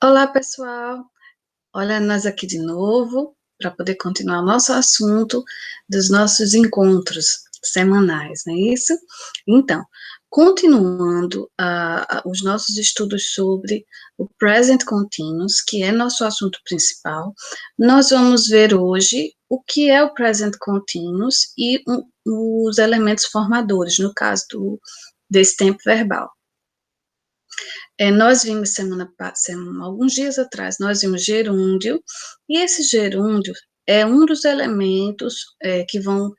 Olá, pessoal. Olha, nós aqui de novo para poder continuar nosso assunto dos nossos encontros semanais, não é isso? Então, continuando os nossos estudos sobre o Present Continuous, que é nosso assunto principal, nós vamos ver hoje o que é o Present Continuous e os elementos formadores, no caso desse tempo verbal. Nós vimos alguns dias atrás, nós vimos gerúndio, e esse gerúndio é um dos elementos que vão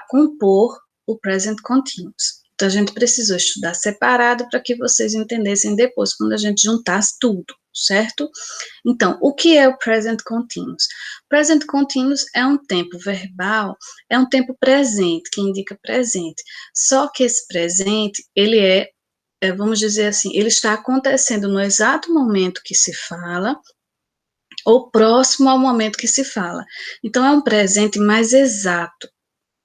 compor o present continuous. Então, a gente precisou estudar separado para que vocês entendessem depois, quando a gente juntasse tudo, certo? Então, o que é o present continuous? Present continuous é um tempo verbal, é um tempo presente, que indica presente. Só que esse presente, ele vamos dizer assim, ele está acontecendo no exato momento que se fala, ou próximo ao momento que se fala. Então, é um presente mais exato.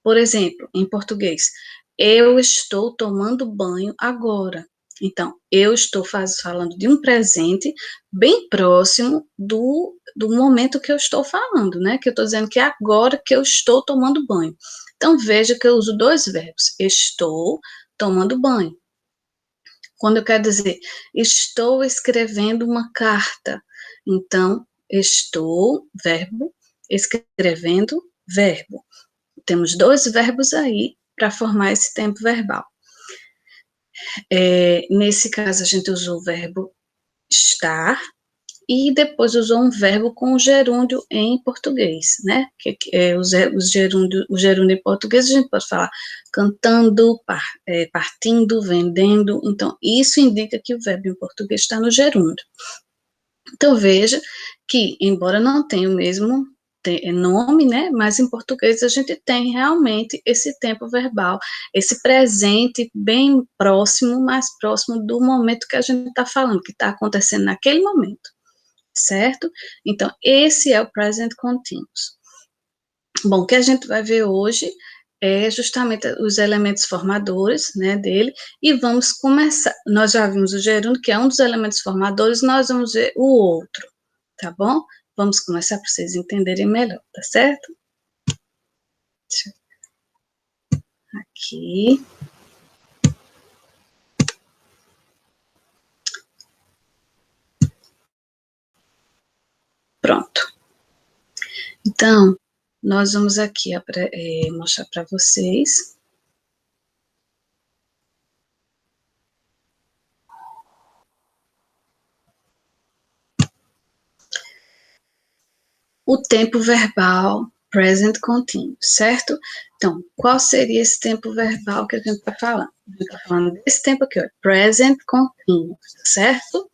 Por exemplo, em português, eu estou tomando banho agora. Então, eu estou falando de um presente bem próximo do momento que eu estou falando, né? Que eu estou dizendo que é agora que eu estou tomando banho. Então, veja que eu uso dois verbos. Estou tomando banho. Quando eu quero dizer, estou escrevendo uma carta. Então, estou, verbo, escrevendo, verbo. Temos dois verbos aí para formar esse tempo verbal. Nesse caso, a gente usou o verbo estar e depois usou um verbo com o gerúndio em português, né? O gerúndio em português a gente pode falar cantando, partindo, vendendo. Então, isso indica que o verbo em português está no gerúndio. Então, veja que, embora não tenha o mesmo nome, né? Mas em português a gente tem realmente esse tempo verbal, esse presente bem próximo, mais próximo do momento que a gente está falando, que está acontecendo naquele momento. Certo? Então, esse é o present continuous. Bom, o que a gente vai ver hoje é justamente os elementos formadores, né, dele, e vamos começar. Nós já vimos o gerúndio, que é um dos elementos formadores, nós vamos ver o outro, tá bom? Vamos começar para vocês entenderem melhor, tá certo? Deixa eu... Aqui. Pronto. Então, nós vamos aqui mostrar para vocês. O tempo verbal present continuous, certo? Então, qual seria esse tempo verbal que a gente está falando? A gente está falando desse tempo aqui, ó, present continuous, certo?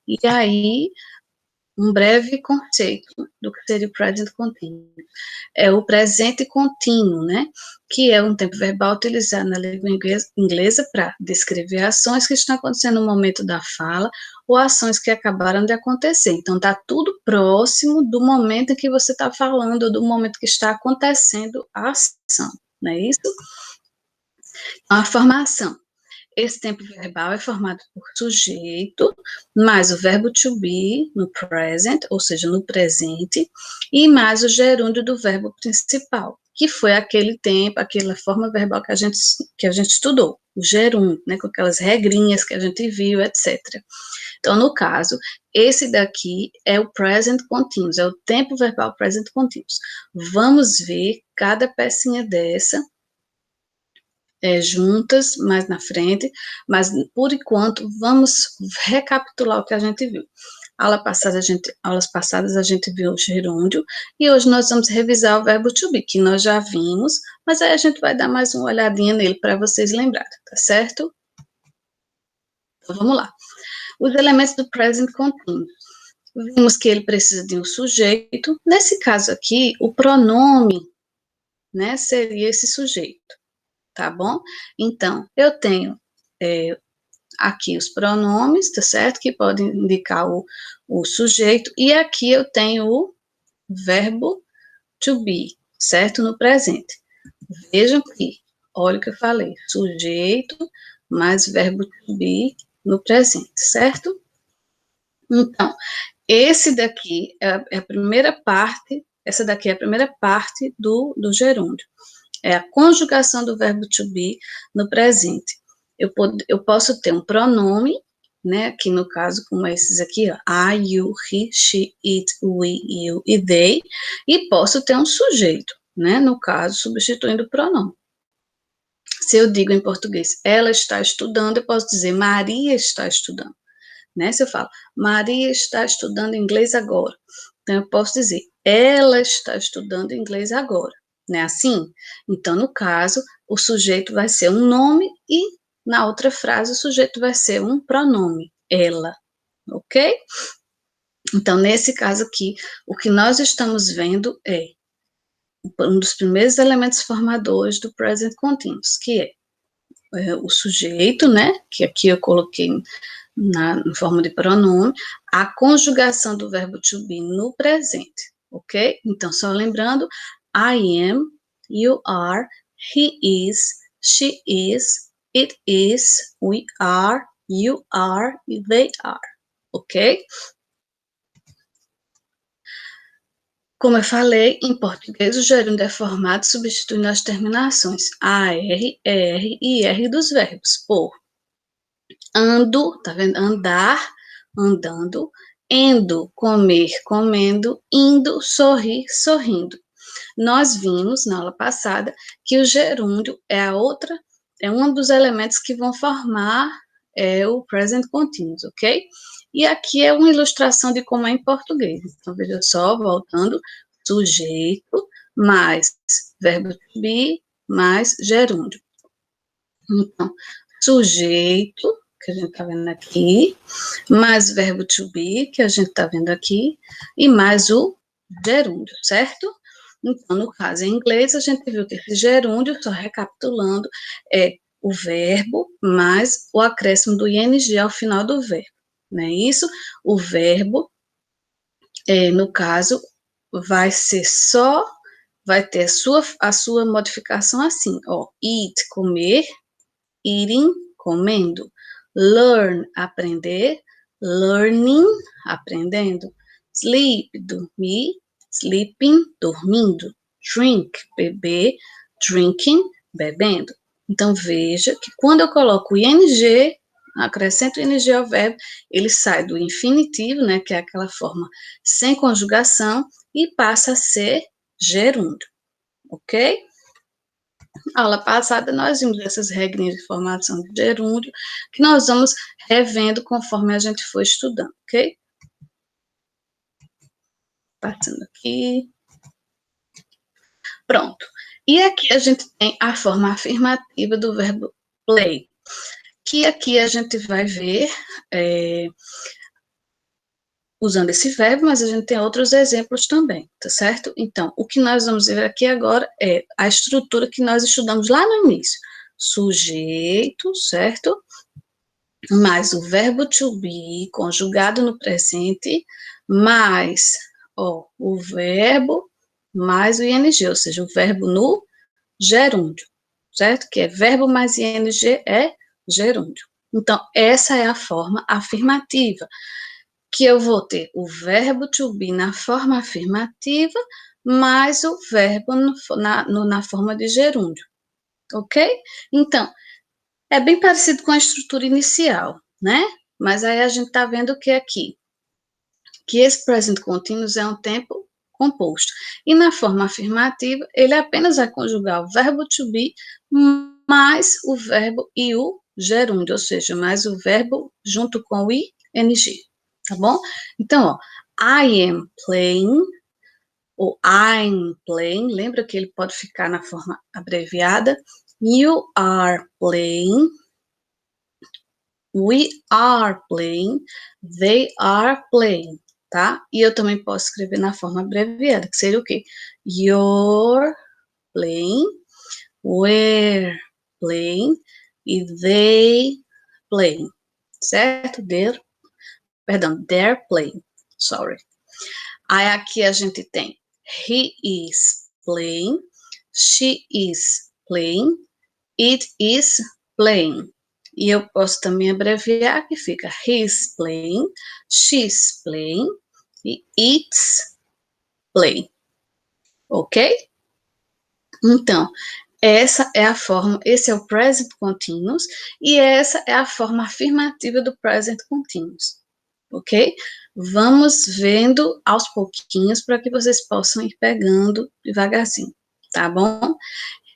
E aí, um breve conceito do que seria o present continuous. É o presente contínuo, né? Que é um tempo verbal utilizado na língua inglesa para descrever ações que estão acontecendo no momento da fala ou ações que acabaram de acontecer. Então, está tudo próximo do momento em que você está falando ou do momento que está acontecendo a ação, não é isso? A formação. Esse tempo verbal é formado por sujeito, mais o verbo to be no present, ou seja, no presente, e mais o gerúndio do verbo principal, que foi aquele tempo, aquela forma verbal que a gente estudou, o gerúndio, né, com aquelas regrinhas que a gente viu, etc. Então, no caso, esse daqui é o present continuous, é o tempo verbal present continuous. Vamos ver cada pecinha dessa juntas mais na frente, mas por enquanto vamos recapitular o que a gente viu. Aulas passadas a gente viu o gerúndio e hoje nós vamos revisar o verbo to be, que nós já vimos, mas aí a gente vai dar mais uma olhadinha nele para vocês lembrarem, tá certo? Então vamos lá. Os elementos do present continuous. Vimos que ele precisa de um sujeito. Nesse caso aqui, o pronome, né, seria esse sujeito. Tá bom? Então, eu tenho aqui os pronomes, tá certo? Que podem indicar o sujeito, e aqui eu tenho o verbo to be, certo? No presente. Vejam que, olha o que eu falei, sujeito mais verbo to be no presente, certo? Então, esse daqui é a primeira parte, essa daqui é a primeira parte do gerúndio. É a conjugação do verbo to be no presente. Eu posso ter um pronome, né, aqui no caso, como esses aqui, ó, I, you, he, she, it, we, you e they, e posso ter um sujeito, né, no caso, substituindo o pronome. Se eu digo em português, ela está estudando, eu posso dizer Maria está estudando, né? Se eu falo, Maria está estudando inglês agora, então eu posso dizer, ela está estudando inglês agora, não é assim? Então, no caso, o sujeito vai ser um nome e na outra frase o sujeito vai ser um pronome, ela, ok? Então, nesse caso aqui, o que nós estamos vendo é um dos primeiros elementos formadores do present continuous, que é o sujeito, né, que aqui eu coloquei na forma de pronome, a conjugação do verbo to be no presente, ok? Então, só lembrando, I am, you are, he is, she is, it is, we are, you are e they are, ok? Como eu falei, em português o gerúndio é formado substituindo as terminações AR, ER e IR dos verbos por ando, tá vendo? Andar, andando, endo, comer, comendo, indo, sorrir, sorrindo. Nós vimos na aula passada que o gerúndio é um dos elementos que vão formar o present continuous, ok? E aqui é uma ilustração de como é em português. Então, veja só, voltando, sujeito mais verbo to be mais gerúndio. Então, sujeito, que a gente está vendo aqui, mais verbo to be, que a gente está vendo aqui, e mais o gerúndio, certo? Então, no caso, em inglês, a gente viu que esse gerúndio, só recapitulando, é o verbo mais o acréscimo do ing ao final do verbo, não é isso? O verbo, no caso, vai ser só, vai ter a sua modificação assim, ó, eat, comer, eating, comendo, learn, aprender, learning, aprendendo, sleep, dormir, sleeping, dormindo, drink, beber, drinking, bebendo. Então, veja que quando eu coloco o ing, acrescento o ing ao verbo, ele sai do infinitivo, né, que é aquela forma sem conjugação, e passa a ser gerúndio, ok? Aula passada, nós vimos essas regrinhas de formação de gerúndio, que nós vamos revendo conforme a gente for estudando, ok? Passando aqui. Pronto. E aqui a gente tem a forma afirmativa do verbo play, que aqui a gente vai ver usando esse verbo, mas a gente tem outros exemplos também, tá certo? Então, o que nós vamos ver aqui agora é a estrutura que nós estudamos lá no início. Sujeito, certo? Mais o verbo to be conjugado no presente, mais o verbo, mais o ing, ou seja, o verbo no gerúndio, certo? Que é verbo mais ing é gerúndio. Então, essa é a forma afirmativa, que eu vou ter o verbo to be na forma afirmativa, mais o verbo na forma de gerúndio, ok? Então, é bem parecido com a estrutura inicial, né? Mas aí a gente está vendo o que aqui? Que esse present continuous é um tempo composto. E na forma afirmativa, ele apenas vai conjugar o verbo to be mais o verbo e o gerúndio, ou seja, mais o verbo junto com o ing, tá bom? Então, ó, I am playing, ou I'm playing, lembra que ele pode ficar na forma abreviada, you are playing, we are playing, they are playing, tá? E eu também posso escrever na forma abreviada, que seria o quê? You're playing, we're playing e they playing, certo? They're playing, sorry. Aí aqui a gente tem he is playing, she is playing, it is playing. E eu posso também abreviar, que fica he's playing, she's playing e it's play. Ok? Então, essa é a forma, esse é o present continuous e essa é a forma afirmativa do present continuous. Ok? Vamos vendo aos pouquinhos para que vocês possam ir pegando devagarzinho, tá bom?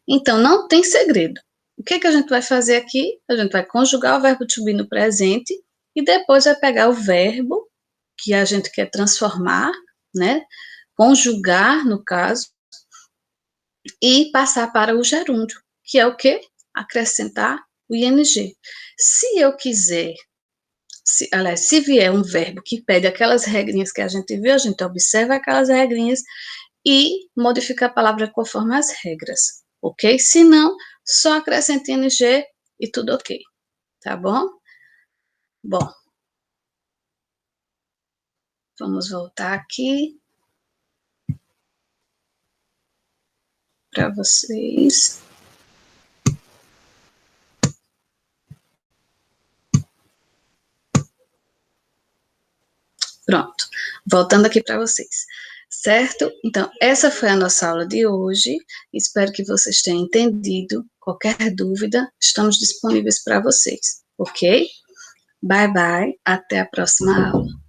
Então, não tem segredo. O que a gente vai fazer aqui? A gente vai conjugar o verbo to be no presente e depois vai pegar o verbo que a gente quer transformar, né? Conjugar, no caso, e passar para o gerúndio, que é o quê? Acrescentar o ing. Se eu quiser, se vier um verbo que pede aquelas regrinhas que a gente viu, a gente observa aquelas regrinhas e modifica a palavra conforme as regras, ok? Se não, só acrescenta ing e tudo ok, tá bom? Bom, vamos voltar aqui para vocês. Pronto, voltando aqui para vocês, certo? Então, essa foi a nossa aula de hoje. Espero que vocês tenham entendido. Qualquer dúvida, estamos disponíveis para vocês, ok? Bye, bye. Até a próxima aula.